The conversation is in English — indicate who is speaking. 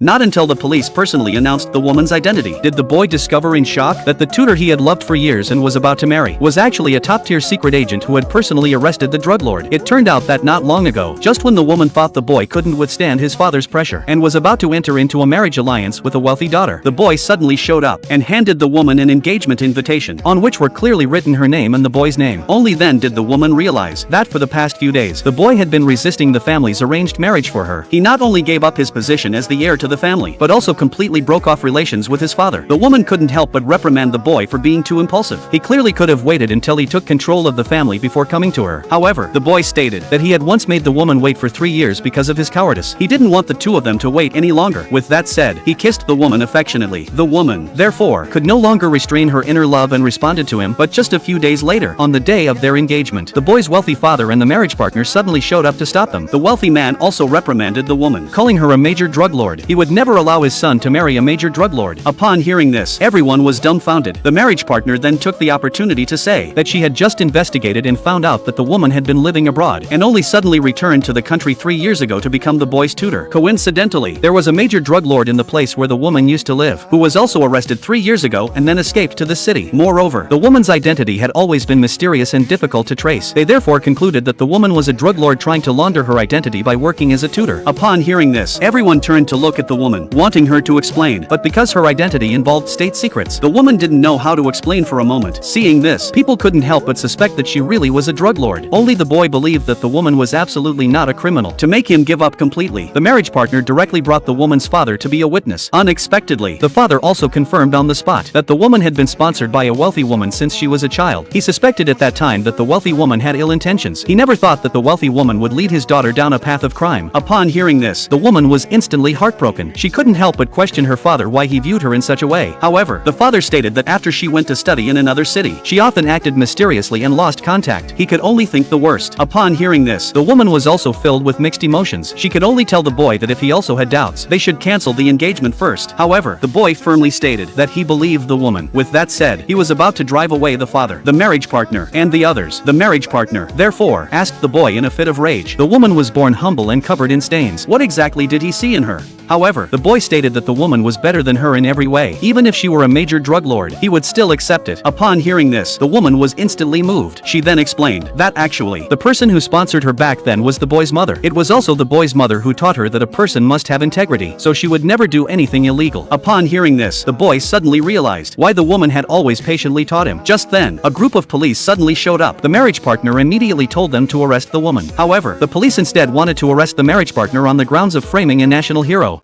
Speaker 1: Not until the police personally announced the woman's identity did the boy discover in shock that the tutor he had loved for years and was about to marry was actually a top-tier secret agent who had personally arrested the drug lord. It turned out that not long ago, just when the woman thought the boy couldn't withstand his father's pressure and was about to enter into a marriage alliance with a wealthy daughter, the boy suddenly showed up and handed the woman an engagement invitation on which were clearly written her name and the boy's name. Only then did the woman realize that for the past few days, the boy had been resisting the family's arranged marriage for her. He not only gave up his position as the heir to the family, but also completely broke off relations with his father. The woman couldn't help but reprimand the boy for being too impulsive. He clearly could have waited until he took control of the family before coming to her. However, the boy stated that he had once made the woman wait for 3 years because of his cowardice. He didn't want the two of them to wait any longer. With that said, he kissed the woman affectionately. The woman, therefore, could no longer restrain her inner love and responded to him. But just a few days later, on the day of their engagement, the boy's wealthy father and the marriage partner suddenly showed up to stop them. The wealthy man also reprimanded the woman, calling her a major drug lord. He would never allow his son to marry a major drug lord. Upon hearing this, everyone was dumbfounded. The marriage partner then took the opportunity to say that she had just investigated and found out that the woman had been living abroad and only suddenly returned to the country 3 years ago to become the boy's tutor. Coincidentally, there was a major drug lord in the place where the woman used to live, who was also arrested 3 years ago and then escaped to the city. Moreover, the woman's identity had always been mysterious and difficult to trace. They therefore concluded that the woman was a drug lord trying to launder her identity by working as a tutor. Upon hearing this, everyone turned to look at the woman, wanting her to explain, but because her identity involved state secrets, the woman didn't know how to explain for a moment. Seeing this, people couldn't help but suspect that she really was a drug lord. Only the boy believed that the woman was absolutely not a criminal. To make him give up completely, the marriage partner directly brought the woman's father to be a witness. Unexpectedly, the father also confirmed on the spot that the woman had been sponsored by a wealthy woman since she was a child. He suspected at that time that the wealthy woman had ill intentions. He never thought that the wealthy woman would lead his daughter down a path of crime. Upon hearing this, the woman was instantly heartbroken. She couldn't help but question her father why he viewed her in such a way. However, the father stated that after she went to study in another city, she often acted mysteriously and lost contact. He could only think the worst. Upon hearing this, the woman was also filled with mixed emotions. She could only tell the boy that if he also had doubts, they should cancel the engagement first. However, the boy firmly stated that he believed the woman. With that said, he was about to drive away the father, the marriage partner, and the others. The marriage partner, therefore, asked the boy in a fit of rage. The woman was born humble and covered in stains. What exactly did he see in her? However, the boy stated that the woman was better than her in every way. Even if she were a major drug lord, he would still accept it. Upon hearing this, the woman was instantly moved. She then explained that actually, the person who sponsored her back then was the boy's mother. It was also the boy's mother who taught her that a person must have integrity, so she would never do anything illegal. Upon hearing this, the boy suddenly realized why the woman had always patiently taught him. Just then, a group of police suddenly showed up. The marriage partner immediately told them to arrest the woman. However, the police instead wanted to arrest the marriage partner on the grounds of framing a national hero.